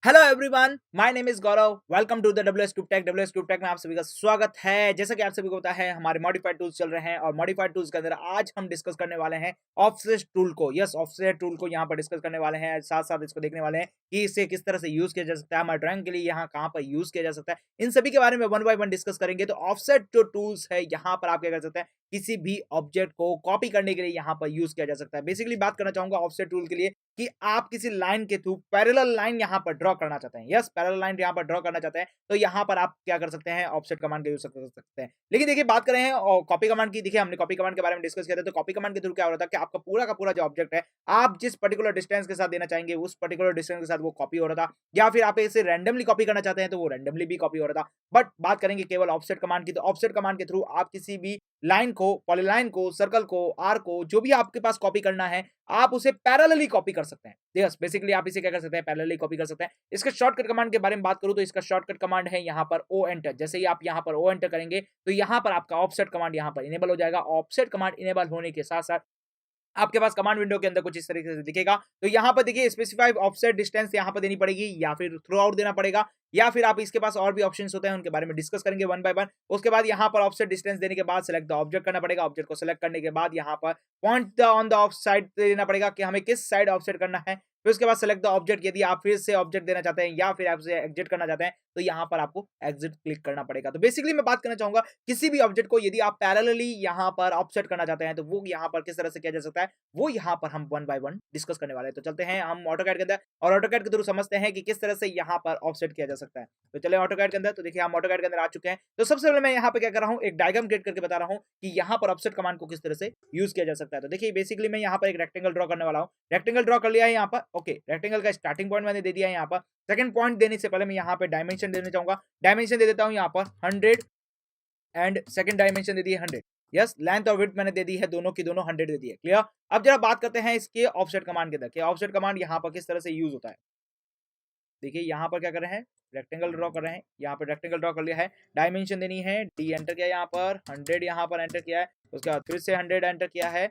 Hello everyone, my name is Gaurav. Welcome to the WsCube Tech। WsCube Tech में आप सभी का स्वागत है। जैसा कि आप सभी को पता है, हमारे मॉडिफाइड टूल्स चल रहे हैं और मॉडिफाइड टूल्स के अंदर आज हम डिस्कस करने वाले हैं ऑफसेट टूल को। यस, ऑफसेट टूल को यहाँ पर डिस्कस करने वाले हैं। साथ साथ इसको देखने वाले हैं कि इसे किस तरह से यूज किया जा सकता है, हमारे ड्राइंग के लिए यहाँ कहाँ पर यूज किया जा सकता है। इन सभी के बारे में वन बाय वन डिस्कस करेंगे। तो ऑफसेट जो टूल्स है, यहाँ पर आप क्या कर सकते हैं, किसी भी ऑब्जेक्ट को कॉपी करने के लिए यहाँ पर यूज किया जा सकता है। बेसिकली बात करना चाहूंगा ऑफसेट टूल के लिए कि आप किसी लाइन के थ्रू पैरेलल लाइन यहां पर ड्रॉ करना चाहते हैं। यस, पैरेलल लाइन यहां पर ड्रॉ करना चाहते हैं, तो यहां पर आप क्या कर सकते हैं, ऑफसेट कमांड का यूज कर सकते हैं। लेकिन देखिए, बात करें कॉपी कमांड की। देखिए, हमने कॉपी कमांड के बारे में डिस्कस किया था। तो कॉपी कमांड के थ्रू क्या हो रहा था कि आपका पूरा का पूरा जो ऑब्जेक्ट है, आप जिस पर्टिकुलर डिस्टेंस के साथ देना चाहेंगे उस पर्टिकुलर डिस्टेंस के साथ वो कॉपी हो रहा था, या फिर आप इसे रैंडमली कॉपी करना चाहते हैं तो वो रैंडमली भी कॉपी हो रहा था। बट बात करेंगे केवल ऑफसेट कमांड की, तो ऑफसेट कमांड के थ्रू आप किसी भी लाइन को, पॉलीलाइन को, सर्कल को, आर को, जो भी आपके पास कॉपी करना है, आप उसे पैरेलली कॉपी कर सकते हैं। यस, बेसिकली आप इसे क्या कर सकते हैं, पैरेलली कॉपी कर सकते हैं। इसका शॉर्टकट कमांड के बारे में बात करूं तो इसका शॉर्टकट कमांड है यहाँ पर ओ एंटर। जैसे ही आप यहाँ पर ओ एंटर करेंगे तो यहाँ पर आपका ऑफसेट कमांड यहाँ पर इनेबल हो जाएगा। ऑफसेट कमांड इनेबल होने के साथ साथ आपके पास कमांड विंडो के अंदर कुछ इस तरीके से दिखेगा। तो यहाँ पर देखिए, स्पेसिफाई ऑफसेट डिस्टेंस यहाँ पर देनी पड़ेगी, या फिर थ्रू आउट देना पड़ेगा, या फिर आप इसके पास और भी ऑप्शंस होते हैं, उनके बारे में डिस्कस करेंगे वन बाय वन। उसके बाद यहाँ पर ऑफसेट डिस्टेंस देने के बाद सिलेक्ट द ऑब्जेक्ट करना पड़ेगा। ऑब्जेक्ट को सिलेक्ट करने के बाद यहाँ पर point on the of side देना पड़ेगा कि हमें किस साइड ऑफसेट करना है। फिर उसके बाद सेलेक्ट द ऑब्जेक्ट, यदि आप फिर से ऑब्जेक्ट देना चाहते हैं या फिर आप उसे एग्जिट करना चाहते हैं तो यहाँ पर आपको एग्जिट क्लिक करना पड़ेगा। तो बेसिकली मैं बात करना चाहूंगा, किसी भी ऑब्जेक्ट को यदि आप पैरेलली यहाँ पर ऑफसेट करना चाहते हैं तो वो यहाँ पर किस तरह से किया जा सकता है, वो यहाँ पर हम वन बाय वन डिस्कस करने वाले हैं। तो चलते हैं हम ऑटोकैड के अंदर और ऑटोकैड के थ्रू समझते हैं कि किस तरह से यहाँ पर ऑफसेट किया जा सकता है। तो चले ऑटोकैड के अंदर। तो देखिए, हम ऑटोकैड के अंदर आ चुके हैं। तो सबसे पहले मैं यहाँ पे क्या कर रहा हूँ, एक डायग्राम क्रिएट करके बता रहा हूँ कि यहाँ पर ऑफसेट कमांड को किस तरह से यूज किया जा सकता है। तो देखिए, बेसिकली मैं यहाँ पर एक रेक्टेंगल ड्रॉ करने वाला हूँ। रेक्टेंगल ड्रॉ कर लिया है यहाँ पर। ओके, रेक्टेंगल का स्टार्टिंग पॉइंट मैंने दे दिया है यहाँ पर। सेकंड पॉइंट देने से पहले मैं यहाँ पे डायमेंशन देना चाहूंगा। डायमेंशन दे देता हूँ यहाँ पर 100 एंड सेकंड डायमेंशन दे दी है 100। यस, लेंथ और विड्थ मैंने दे दी है, दोनों की दोनों 100 दे दी है। क्लियर। अब जरा बात करते हैं इसके ऑफसेट कमांड के अंदर कि ऑफसेट कमांड यहाँ पर किस तरह से यूज होता है। देखिए, यहाँ पर क्या कर रहे हैं, रेक्टेंगल ड्रॉ कर रहे हैं। यहाँ पर रेक्टेंगल ड्रॉ कर लिया है, डायमेंशन देनी है, डी एंटर किया यहाँ पर, 100 यहाँ पर एंटर किया है, उसके बाद फिर से 100 एंटर किया है।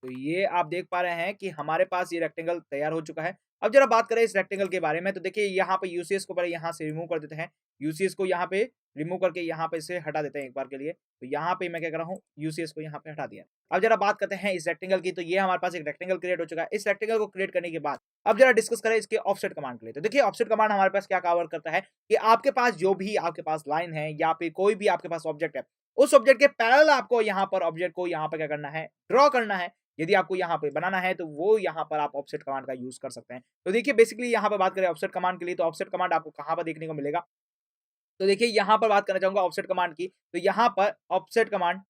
तो ये आप देख पा रहे हैं कि हमारे पास ये रेक्टेंगल तैयार हो चुका है। अब जरा बात करें इस रेक्टेंगल के बारे में। तो देखिए, यहाँ पे यूसीएस को पहले यहाँ से रिमूव कर देते हैं। यूसीएस को यहाँ पे रिमूव करके यहाँ पे इसे हटा देते हैं एक बार के लिए। तो यहाँ पे मैं क्या कर रहा हूँ, यूसीएस को यहाँ पे हटा दिया। अब जरा बात करते हैं इस रेक्टेंगल की। तो ये हमारे पास एक रेक्टेंगल क्रिएट हो चुका है। इस रेक्टेंगल को क्रिएट करने के बाद अब जरा डिस्कस करें इसके ऑफसेट कमांड के लिए। तो देखिए, ऑफसेट कमांड हमारे पास क्या कवर करता है कि आपके पास जो भी आपके पास लाइन है या फिर कोई भी आपके पास ऑब्जेक्ट है, उस ऑब्जेक्ट के पैरेलल आपको यहाँ पर ऑब्जेक्ट को यहाँ पर क्या करना है, ड्रॉ करना है। यदि आपको यहाँ पे बनाना है तो वो यहाँ पर आप ऑफसेट कमांड का यूज कर सकते हैं। तो देखिए, बेसिकली यहाँ पे बात करें ऑफसेट कमांड के लिए, तो ऑफसेट कमांड आपको कहाँ पर देखने को मिलेगा। तो देखिए, यहाँ पर बात करना चाहूंगा ऑफसेट कमांड की। तो यहाँ पर ऑफसेट कमांड,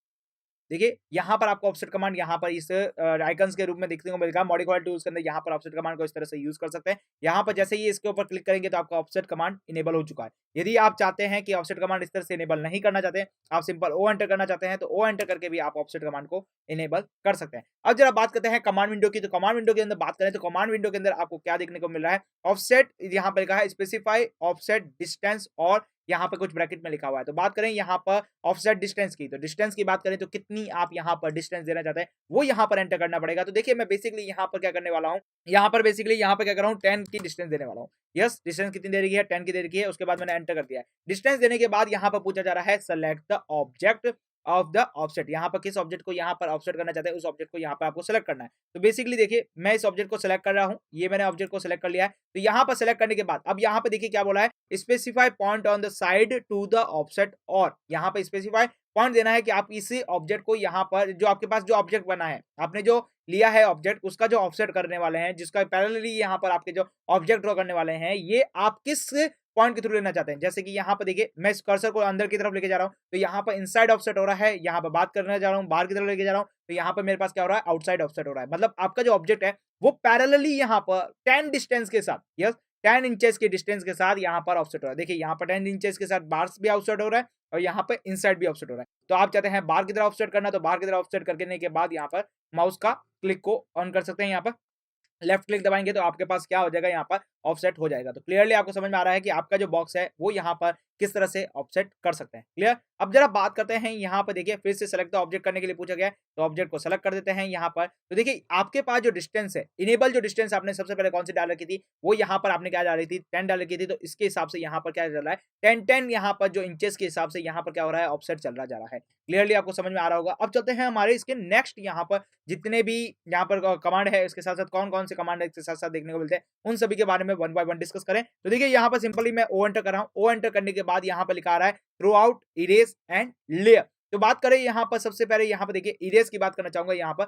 देखिए यहाँ पर आपको ऑफसेट कमांड यहाँ पर इस आइकन्स के रूप में देखने को मिलेगा। मॉडिफाइड टूल्स के अंदर यहाँ पर ऑफसेट कमांड को इस तरह से यूज कर सकते हैं। यहाँ पर जैसे ही इसके ऊपर क्लिक करेंगे तो आपका ऑफसेट कमांड इनेबल हो चुका है। यदि आप चाहते हैं कि ऑफसेट कमांड इस तरह से इनेबल नहीं करना चाहते हैं, आप सिंपल ओ एंटर करना चाहते हैं, तो ओ एंटर करके भी आप ऑफसेट कमांड को इनेबल कर सकते हैं। अब जरा बात करते हैं कमांड विंडो की। तो कमांड विंडो के अंदर बात करें तो कमांड विंडो के अंदर आपको क्या देखने को मिल रहा है, ऑफसेट यहाँ पर लिखा है, स्पेसिफाई ऑफसेट डिस्टेंस, और यहाँ पे कुछ ब्रैकेट में लिखा हुआ है। तो बात करें यहाँ पर ऑफसेट डिस्टेंस की, तो डिस्टेंस की बात करें तो कितनी आप यहाँ पर डिस्टेंस देना चाहते हैं वो यहाँ पर एंटर करना पड़ेगा। तो देखिए, मैं बेसिकली यहाँ पर क्या करने वाला हूँ, यहाँ पर बेसिकली यहाँ पे क्या कर रहा हूँ, 10 की डिस्टेंस देने वाला हूँ। यस, डिस्टेंस कितनी दे रही है, 10 की दे रही है। उसके बाद मैंने एंटर कर दिया है। डिस्टेंस देने के बाद यहाँ पर पूछा जा रहा है select the object of the offset. यहाँ पर किस ऑब्जेक्ट को यहाँ पर ऑफसेट करना चाहते हैं, उस ऑब्जेक्ट को यहाँ पर आपको सेलेक्ट करना है। तो बेसिकली देखिए, मैं इस ऑब्जेक्ट को सेलेक्ट कर रहा हूँ, ये मैंने ऑब्जेक्ट को सेलेक्ट कर लिया है। तो यहाँ पर सेलेक्ट करने के बाद अब यहाँ पे देखिए क्या बोला है, specify point on the side to the offset, और यहाँ पे स्पेसिफाई पॉइंट देना है कि आप इसी ऑब्जेक्ट को यहाँ पर जो आपके पास जो ऑब्जेक्ट बना है, आपने जो लिया है ऑब्जेक्ट, उसका जो ऑफसेट करने वाले हैं, जिसका पैरेलली यहाँ पर आपके जो ऑब्जेक्ट ड्रॉ करने वाले हैं, ये आप किस पॉइंट के थ्रू लेना चाहते हैं। जैसे कि यहाँ पर देखिए, मैं इस कर्सर को अंदर की तरफ लेके जा रहा हूँ, तो यहाँ पर इनसाइड ऑफसेट हो रहा है। यहाँ पर बात करने जा रहा हूँ, बाहर की तरफ लेके जा रहा हूँ, तो यहाँ पर मेरे पास क्या हो रहा है, आउटसाइड ऑफसेट हो रहा है। मतलब आपका जो ऑब्जेक्ट है वो पैरेलली यहाँ पर 10 डिस्टेंस के साथ, यस 10 इंचेस के डिस्टेंस के साथ यहाँ पर ऑफसेट हो रहा है। देखिए, यहाँ पर 10 इंचेस के साथ बाहर भी ऑफसेट हो रहा है और यहाँ पे इनसाइड भी ऑफसेट हो रहा है। तो आप चाहते हैं बाहर की तरफ ऑफसेट करना, तो बाहर की तरफ ऑफसेट करने के बाद यहाँ पर माउस का क्लिक को ऑन कर सकते हैं। यहाँ पर लेफ्ट क्लिक दबाएंगे तो आपके पास क्या हो जाएगा, यहाँ पर ऑफसेट हो जाएगा। तो क्लियरली आपको समझ में आ रहा है कि आपका जो बॉक्स है वो यहाँ पर किस तरह से ऑफसेट कर सकते हैं। क्लियर? अब जरा बात करते हैं यहाँ पर, देखिए फिर से सेलेक्ट द ऑब्जेक्ट करने के लिए पूछा गया है, तो ऑब्जेक्ट को सेलेक्ट कर देते हैं यहाँ पर। तो देखिए आपके पास जो डिस्टेंस है, इनेबल जो डिस्टेंस आपने सबसे पहले कौन सी डाल रखी थी, वो यहाँ पर आपने क्या डाली थी, 10 डाल रखी थी। तो इसके हिसाब से यहाँ पर क्या चल रहा है, 10 यहाँ पर जो इंचेस के हिसाब से यहाँ पर क्या हो रहा है, ऑफसेट चल रहा जा रहा है। क्लियरली आपको समझ में आ रहा होगा। अब चलते हैं हमारे इसके नेक्स्ट यहाँ पर जितने भी यहाँ पर कमांड है, इसके साथ साथ कौन कौन से कमांड है इसके साथ साथ देखने को मिलते हैं, उन सभी के बारे में वन बाय वन डिस्कस करें। तो देखिए यहाँ पर सिंपली मैं ओ एंटर कर रहा हूँ। ओ एंटर करने के बाद यहाँ पर लिखा आ रहा है through out, erase and layer. तो बात करें यहाँ पर, सबसे पहले यहाँ पर देखिए इरेज की बात करना चाहूंगा। यहाँ पर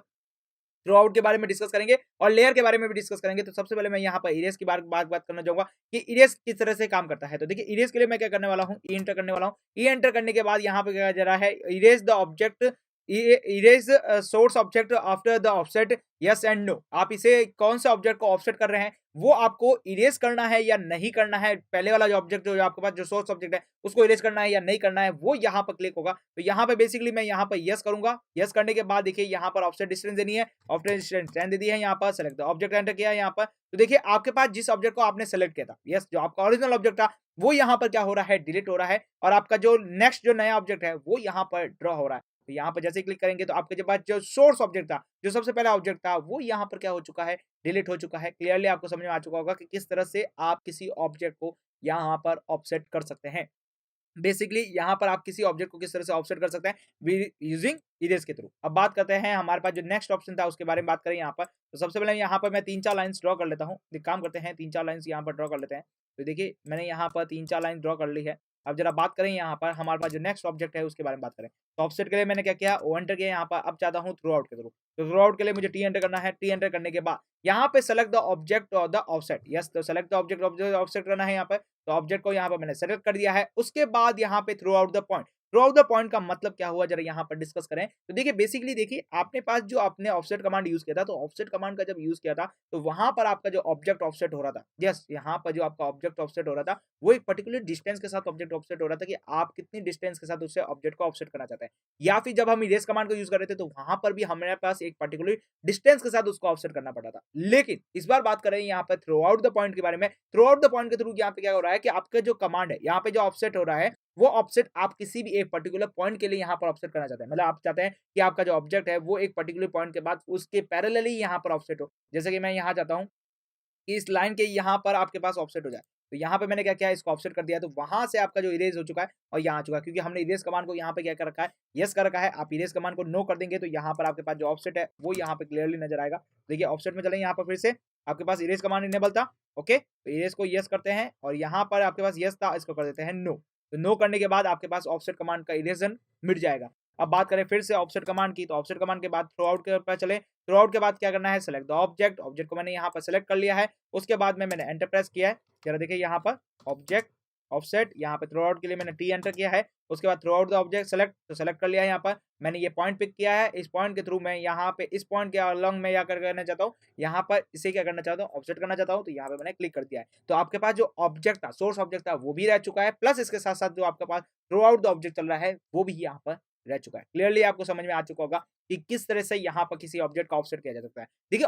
थ्रू आउट के बारे में डिस्कस करेंगे और लेयर के बारे में भी डिस्कस करेंगे। तो सबसे पहले मैं यहाँ पर इरेज की बात करना चाहूंगा कि इरेज किस तरह से काम करता है। तो देखिए इरेज के लिए मैं क्या करने वाला हूँ, ई एंटर करने वाला हूँ। ई एंटर करने के बाद यहाँ पे क्या जा रहा है, erase the object, erase source object after the offset, yes and no. आप इसे कौन से ऑब्जेक्ट को ऑफसेट कर रहे हैं वो आपको इरेज करना है या नहीं करना है। पहले वाला जो ऑब्जेक्ट जो आपके पास जो सोर्स ऑब्जेक्ट है उसको इरेज करना है या नहीं करना है, वो यहाँ पर क्लिक होगा। तो यहाँ पे बेसिकली मैं यहाँ पर यस करूंगा। यस करने के बाद देखिए यहाँ पर ऑफसेट डिस्टेंस देनी है, ऑफसेट डिस्टेंस 10 दे दी है। यहाँ पर सेलेक्ट द ऑब्जेक्ट एंटर किया यहाँ पर। तो देखिए आपके पास जिस ऑब्जेक्ट को आपने सेलेक्ट किया था, यस जो आपका ओरिजिनल ऑब्जेक्ट था, वो यहाँ पर क्या हो रहा है, डिलीट हो रहा है। और आपका जो नेक्स्ट जो नया ऑब्जेक्ट है वो यहाँ पर ड्रॉ हो रहा है। तो यहाँ पर जैसे क्लिक करेंगे तो आपके जो पास जो सोर्स ऑब्जेक्ट था, जो सबसे पहला ऑब्जेक्ट था, वो यहाँ पर क्या हो चुका है, डिलीट हो चुका है। क्लियरली आपको समझ में आ चुका होगा कि किस तरह से आप किसी ऑब्जेक्ट को यहाँ पर ऑफसेट कर सकते हैं। बेसिकली यहाँ पर आप किसी ऑब्जेक्ट को किस तरह से ऑफसेट कर सकते हैं यूजिंग इरेज के थ्रू। अब बात करते हैं हमारे पास जो नेक्स्ट ऑप्शन था उसके बारे में बात करें यहाँ पर। तो सबसे पहले यहाँ पर मैं 3-4 लाइंस ड्रॉ कर लेता हूँ। एक काम करते हैं 3-4 लाइंस यहाँ पर ड्रॉ कर लेते हैं। तो देखिए मैंने यहाँ पर 3-4 लाइन ड्रॉ कर ली है। अब जरा बात करें यहाँ पर हमारे पास जो नेक्स्ट ऑब्जेक्ट है उसके बारे में बात करें। तो ऑफसेट के लिए मैंने क्या किया, ओ एंटर किया यहाँ पर। अब चाहता हूँ थ्रू आउट के थ्रू। तो थ्रू आउट के लिए मुझे टी एंटर करना है। टी एंटर करने के बाद यहाँ पे सेलेक्ट द ऑब्जेक्ट और द ऑफसेट, यस तो सेलेक्ट द ऑब्जेक्ट ऑफसेट करना है यहाँ पर। तो ऑब्जेक्ट को यहाँ पर मैंने सेलेक्ट कर दिया है। उसके बाद यहाँ पे through out the point, through out the point का मतलब क्या हुआ जरा यहाँ पर डिस्कस करें। तो देखिए बेसिकली देखिए आपने पास जो आपने ऑफसेट कमांड यूज किया था, तो ऑफसेट कमांड का जब यूज किया था तो वहां पर आपका जो ऑब्जेक्ट ऑफसेट हो रहा था, यस यहाँ पर जो आपका ऑब्जेक्ट ऑफसेट हो रहा था वो एक पर्टिकुलर डिस्टेंस के साथ ऑब्जेक्ट ऑफसेट हो रहा था कि आप कितनी डिस्टेंस के साथ उससे ऑब्जेक्ट को ऑफसेट करना चाहते हैं। या फिर जब हम इरेज कमांड को यूज कर रहे थे तो वहां पर भी हमारे पास एक पर्टिकुलर डिस्टेंस के साथ उसको ऑफसेट करना पड़ा था। लेकिन इस बार बात करें यहाँ पर थ्रू आउट द पॉइंट के बारे में। थ्रू आउट द पॉइंट के थ्रू यहाँ पे क्या हो रहा है कि आपका जो कमांड है यहाँ पे जो ऑफसेट हो रहा है वो ऑफसेट आप किसी भी एक पर्टिकुलर पॉइंट के लिए यहाँ पर ऑफसेट करना चाहते हैं। मतलब आप चाहते हैं कि आपका जो ऑब्जेक्ट है वो एक पर्टिकुलर पॉइंट के बाद उसके पैरेलली यहाँ पर ऑफसेट हो। जैसे कि मैं यहाँ चाहता हूँ कि इस लाइन के यहाँ पर आपके पास ऑफसेट हो जाए। तो यहाँ पे मैंने क्या किया, इसको ऑफसेट कर दिया। तो वहां से आपका जो इरेज हो चुका है और यहाँ आ चुका है, क्योंकि हमने इरेज कमांड को यहाँ पे क्या कर रखा है, यस कर रखा है। आप इरेज कमांड को नो कर देंगे तो यहाँ पर आपके पास जो ऑफसेट है वो यहाँ पे क्लियरली नजर आएगा। देखिए ऑफसेट में चले, यहाँ पर फिर से आपके पास इरेज कमांड इनेबल था। ओके तो इरेज को यस करते हैं और यहाँ पर आपके पास यस था, इसको कर देते हैं नो। तो नो करने के बाद आपके पास ऑफसेट कमांड का इरेजन मिट जाएगा। अब बात करें फिर से ऑफसेट कमांड की। तो ऑफसेट कमांड के बाद थ्रू आउट के ऊपर चले। थ्रू आउट के बाद क्या करना है, सेलेक्ट द ऑब्जेक्ट। ऑब्जेक्ट को मैंने यहाँ पर सेलेक्ट कर लिया है। उसके बाद में मैंने एंटर प्रेस किया है। जरा देखिए यहाँ पर ऑब्जेक्ट ऑफसेट, यहाँ पे थ्रू आउट के लिए मैंने टी एंटर किया है। उसके बाद through out the object select, तो सेलेक्ट कर लिया है। यहाँ पर मैंने ये पॉइंट पिक किया है। इस पॉइंट के थ्रू मैं यहाँ पे इस पॉइंट के अलॉन्ग में क्या करना चाहता हूँ, यहाँ पर इसे क्या करना चाहता हूँ, ऑफसेट करना चाहता हूँ। तो यहाँ पे मैंने क्लिक कर दिया है। तो आपके पास जो ऑब्जेक्ट था, सोर्स ऑब्जेक्ट था, वो भी रह चुका है। प्लस इसके साथ साथ जो आपके pass through out the object चल रहा है वो भी यहाँ पर रह चुका है। क्लियरली आपको समझ में आ चुका होगा कि किस तरह से यहाँ पर किसी ऑब्जेक्ट का ऑफसेट किया जा सकता है। देखिए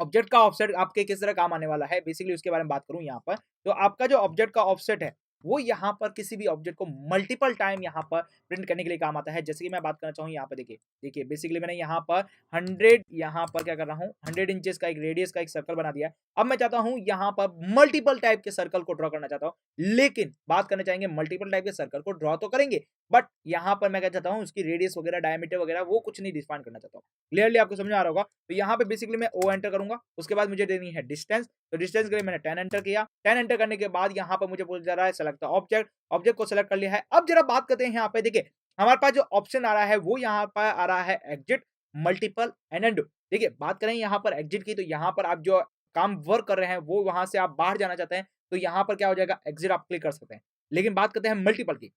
ऑब्जेक्ट का ऑफसेट आपके किस तरह काम आने वाला है, बेसिकली उसके बारे में बात करूं यहाँ पर। तो आपका जो ऑब्जेक्ट का ऑफसेट है वो यहाँ पर किसी भी ऑब्जेक्ट को मल्टीपल टाइम यहाँ पर प्रिंट करने के लिए काम आता है। जैसे कि मैं बात करना चाहूँ यहाँ पर, देखिए बेसिकली मैंने यहाँ पर 100 यहाँ पर क्या कर रहा हूँ, 100 इंचेस का एक रेडियस का एक सर्कल बना दिया है। अब मैं चाहता हूँ यहाँ पर मल्टीपल टाइप के सर्कल को ड्रॉ करना चाहता हूँ। लेकिन बात करना चाहेंगे मल्टीपल टाइप के सर्कल को ड्रॉ तो करेंगे, बट यहाँ पर मैं क्या चाहता हूँ, उसकी रेडियस वगैरह डायमीटर वगैरह वो कुछ नहीं डिफाइन करना चाहता हूँ। क्लियरली आपको समझ आ रहा होगा। तो यहाँ पे बेसिकली मैं ओ एंटर करूंगा। उसके बाद मुझे देनी है डिस्टेंस। तो डिस्टेंस के लिए मैंने 10 एंटर किया। 10 एंटर करने के बाद यहाँ पर मुझे बोल जा रहा है सेलेक्ट द ऑब्जेक्ट। ऑब्जेक्ट को सेलेक्ट कर लिया है। अब जरा बात करते हैं यहाँ पे, देखिए हमारे पास जो ऑप्शन आ रहा है वो यहाँ पर आ रहा है एग्जिट, मल्टीपल एंड अनडू। देखिए बात करें यहाँ पर एग्जिट की, तो यहाँ पर आप जो काम वर्क कर रहे हैं वो वहां से आप बाहर जाना चाहते हैं तो यहाँ पर क्या हो जाएगा, एग्जिट आप क्लिक कर सकते हैं। लेकिन बात करते हैं मल्टीपल की।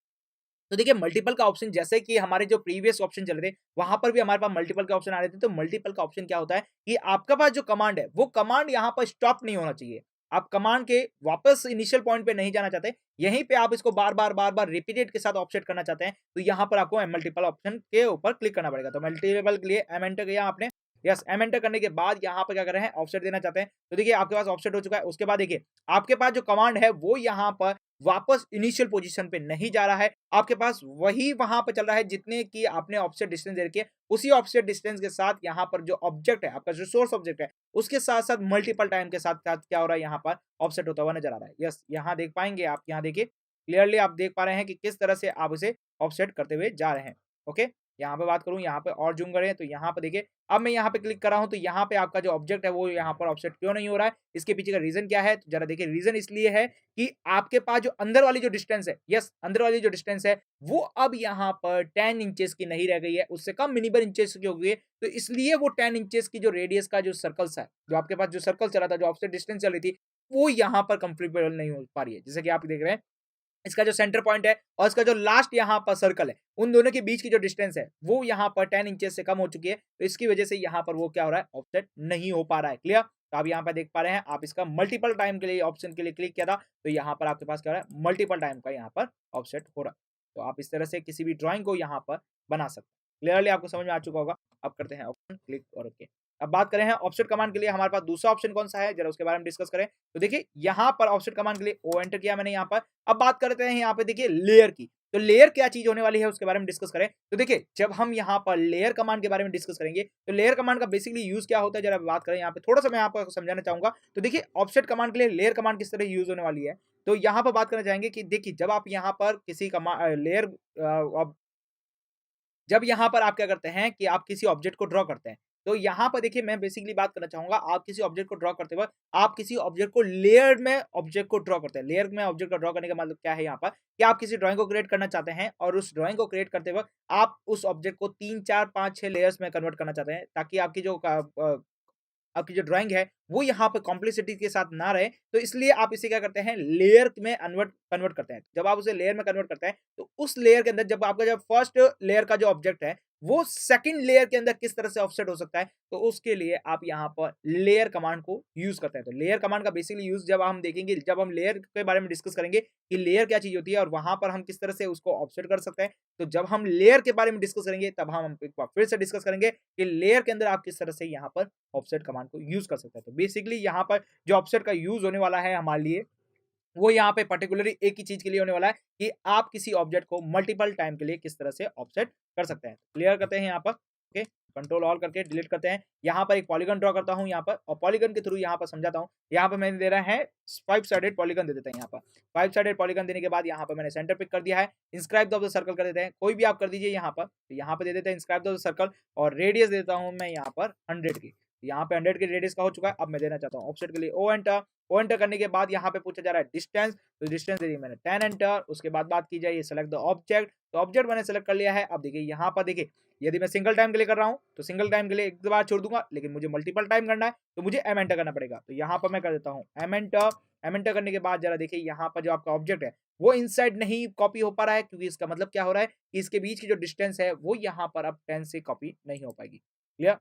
तो देखिए मल्टीपल का ऑप्शन, जैसे कि हमारे जो प्रीवियस ऑप्शन चल रहे थे वहां पर भी हमारे पास मल्टीपल के ऑप्शन आ रहे थे। तो मल्टीपल का ऑप्शन क्या होता है कि आपका पास जो कमांड है वो कमांड यहाँ पर स्टॉप नहीं होना चाहिए। आप कमांड के वापस इनिशियल पॉइंट पे नहीं जाना चाहते, यहीं पे आप इसको बार बार रिपीटेड के साथ ऑफसेट करना चाहते हैं, तो यहाँ पर आपको मल्टीपल ऑप्शन के ऊपर क्लिक करना पड़ेगा। तो मल्टीपल के लिए एम एंटर किया आपने। यस, एम एंटर करने के बाद यहाँ पर क्या कर रहे हैं, ऑफसेट देना चाहते हैं। तो देखिए आपके पास ऑफसेट हो चुका है। उसके बाद देखिए आपके पास जो कमांड है वो यहाँ पर वापस इनिशियल पोजीशन पे नहीं जा रहा है, आपके पास वही वहां पर चल रहा है जितने की आपने ऑफसेट डिस्टेंस दे रखी है। उसी ऑफसेट डिस्टेंस के साथ यहाँ पर जो ऑब्जेक्ट है, आपका जो सोर्स ऑब्जेक्ट है, उसके साथ साथ मल्टीपल टाइम के साथ साथ क्या हो रहा है, यहाँ पर ऑफसेट होता हुआ नजर आ रहा है। यस, यहाँ देख पाएंगे आप, यहाँ देखिए क्लियरली आप देख पा रहे हैं कि किस तरह से आप उसे ऑफसेट करते हुए जा रहे हैं। ओके, यहाँ पे बात करूँ, यहाँ पे और जूम करें तो यहाँ पे देखिए, अब मैं यहाँ पे क्लिक कर रहा हूँ तो यहाँ पे आपका जो ऑब्जेक्ट है वो यहाँ पर ऑफसेट क्यों नहीं हो रहा है, इसके पीछे का रीजन क्या है, तो जरा देखिए। रीजन इसलिए है कि आपके पास जो अंदर वाली जो डिस्टेंस है, यस, अंदर वाली जो डिस्टेंस है वो अब यहाँ पर 10 इंचेस की नहीं रह गई है, उससे कम मिनिमम इंचेस की हो गई है। तो इसलिए वो 10 इंचेस की जो रेडियस का जो सर्कल्स है, जो आपके पास जो सर्कल चला था, जो ऑफसेट डिस्टेंस चल रही थी, वो यहाँ पर कंप्लीटेबल नहीं हो पा रही है। जैसे कि आप देख रहे हैं, इसका जो सेंटर पॉइंट है और इसका जो लास्ट यहाँ पर सर्कल है, उन दोनों के बीच की जो डिस्टेंस है वो यहाँ पर 10 इंचेस से कम हो चुकी है। तो इसकी वजह से यहाँ पर वो क्या हो रहा है, ऑफसेट नहीं हो पा रहा है। क्लियर? तो आप यहाँ पर देख पा रहे हैं, आप इसका मल्टीपल टाइम के लिए ऑप्शन के लिए क्लिक किया था, तो यहाँ पर आपके पास क्या हो रहा है, मल्टीपल टाइम का यहाँ पर ऑफसेट हो रहा है। तो आप इस तरह से किसी भी ड्राइंग को यहाँ पर बना सकते हैं। क्लियरली आपको समझ में आ चुका होगा। अब करते हैं ऑप्शन क्लिक और ओके। अब बात करें हैं ऑफसेट कमांड के लिए हमारे पास दूसरा ऑप्शन कौन सा है, जरा उसके बारे में डिस्कस करें। तो देखिए यहाँ पर ऑफसेट कमांड के लिए ओ एंटर किया मैंने यहाँ पर। अब बात करते हैं यहाँ पे देखिए लेयर की। तो लेयर क्या चीज होने वाली है उसके बारे में डिस्कस करें। तो देखिए जब हम यहाँ पर लेयर कमांड के बारे में डिस्कस करेंगे तो लेयर कमांड का बेसिकली यूज क्या होता है, जरा बात करें यहाँ पे, थोड़ा सा मैं आपको समझाना चाहूंगा। तो देखिए ऑफसेट कमांड के लिए लेयर कमांड किस तरह यूज होने वाली है, तो यहाँ पर बात करना चाहेंगे कि देखिए जब आप यहाँ पर किसी कमांड लेयर जब यहाँ पर आप क्या करते हैं कि आप किसी ऑब्जेक्ट को ड्रॉ करते हैं, तो यहाँ पर देखिए मैं बेसिकली बात करना चाहूंगा, आप किसी ऑब्जेक्ट को ड्रॉ करते वक्त आप किसी ऑब्जेक्ट को लेयर में ऑब्जेक्ट को ड्रॉ करते हैं। लेयर में ऑब्जेक्ट को ड्रॉ करने का मतलब क्या है यहाँ पर, कि आप किसी ड्राइंग को क्रिएट करना चाहते हैं और उस ड्राइंग को क्रिएट करते वक्त आप उस ऑब्जेक्ट को 3, 4, 5, 6 लेयर्स में कन्वर्ट करना चाहते हैं, ताकि आपकी जो ड्राइंग है वो यहाँ पे कॉम्प्लेक्सिटी के साथ ना रहे। तो इसलिए आप इसे क्या करते हैं, लेयर में कन्वर्ट करते हैं। जब आप उसे लेयर में कन्वर्ट करते हैं तो उस लेयर के अंदर जब आपका जब फर्स्ट लेयर का जो ऑब्जेक्ट है वो सेकंड लेयर के अंदर किस तरह से ऑफसेट हो सकता है, तो उसके लिए आप यहाँ पर लेयर कमांड को यूज करते हैं। तो लेयर कमांड का बेसिकली यूज जब हम देखेंगे, जब हम लेयर के बारे में डिस्कस करेंगे कि लेयर क्या चीज होती है और वहां पर हम किस तरह से उसको ऑफसेट कर सकते हैं, तो जब हम लेयर के बारे में डिस्कस करेंगे तब हम एक बार फिर से डिस्कस करेंगे कि लेयर के अंदर आप किस तरह से यहाँ पर ऑफसेट कमांड को यूज कर सकते हैं। तो बेसिकली यहाँ पर जो ऑफसेट का यूज होने वाला है हमारे लिए, वो यहाँ पे पर्टिकुलरली एक ही चीज के लिए होने वाला है कि आप किसी ऑब्जेक्ट को मल्टीपल टाइम के लिए किस तरह से ऑफसेट कर सकते हैं। क्लियर करते हैं यहाँ पर। ओके, कंट्रोल ऑल करके डिलीट करते हैं। यहाँ पर एक पॉलीगन ड्रॉ करता हूँ यहाँ पर, और पॉलीगन के थ्रू यहाँ पर समझाता हूँ। यहाँ पर मैंने दे रहा है 5 साइडेड पॉलीगन दे देते हैं। यहाँ पर 5 साइडेड पॉलीगन देने के बाद यहाँ पर मैंने सेंटर पिक कर दिया है। इंस्क्राइब द सर्कल कर देते हैं, कोई भी आप कर दीजिए यहाँ पर। तो यहाँ पर दे देते हैं इंस्क्राइब द सर्कल, और रेडियस देता हूँ मैं यहाँ पर 100 की। यहाँ पे 100 की रेडियस का हो चुका है। अब मैं देना चाहता हूँ ऑफसेट के लिए ओ एंटर। ओ एंटर करने के बाद यहाँ पे पूछा जा रहा है डिस्टेंस, तो डिस्टेंस दे दी मैंने 10 एंटर। उसके बाद बात की जाए सेलेक्ट द ऑब्जेक्ट, तो ऑब्जेक्ट मैंने सेलेक्ट कर लिया है। अब देखिए यहाँ पर देखिए, यदि मैं सिंगल टाइम के लिए कर रहा हूँ तो सिंगल टाइम के लिए एक बार छोड़ दूंगा, लेकिन मुझे मल्टीपल टाइम करना है तो मुझे एम एंटर करना पड़ेगा। तो यहाँ पर मैं कर देता हूँ एम एंटर। एम एंटर करने के बाद जरा देखिए यहाँ पर जो आपका ऑब्जेक्ट है वो इनसाइड नहीं कॉपी हो पा रहा है, क्योंकि इसका मतलब क्या हो रहा है कि इसके बीच की जो डिस्टेंस है वो यहाँ पर अब 10 से कॉपी नहीं हो पाएगी। क्लियर?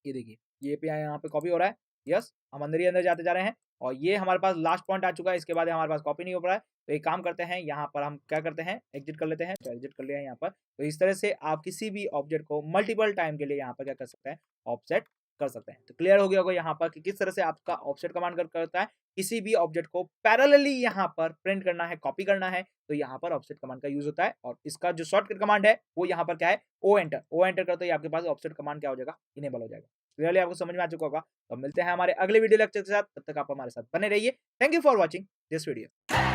ये देखिए ये पे यहाँ पे कॉपी हो रहा है। यस, हम अंदर ही अंदर जाते जा रहे हैं और ये हमारे पास लास्ट पॉइंट आ चुका है। इसके बाद हमारे पास कॉपी नहीं हो पा रहा है, तो एक काम करते हैं, यहाँ पर हम क्या करते हैं, एग्जिट कर लेते हैं। तो एग्जिट कर लिया है यहाँ पर। तो इस तरह से आप किसी भी ऑब्जेक्ट को मल्टीपल टाइम के लिए यहाँ पर क्या कर सकते हैं, ऑफसेट कर सकते हैं। तो क्लियर हो गया होगा यहाँ पर कि किस तरह से आपका ऑफसेट कमांड करता है। किसी भी ऑब्जेक्ट को पैरेलली यहाँ पर प्रिंट करना है, कॉपी करना है, तो यहाँ पर ऑफसेट कमांड का यूज होता है। और इसका जो शॉर्टकट कमांड है वो यहाँ पर क्या है, ओ एंटर। ओ एंटर करते ही आपके पास ऑफसेट कमांड क्या हो जाएगा, इनेबल हो जाएगा। क्लियरली आपको समझ में आ चुका होगा। तो मिलते हैं हमारे अगले वीडियो लेक्चर के साथ, तब तक आप हमारे साथ बने रहिए। Thank you for watching this video.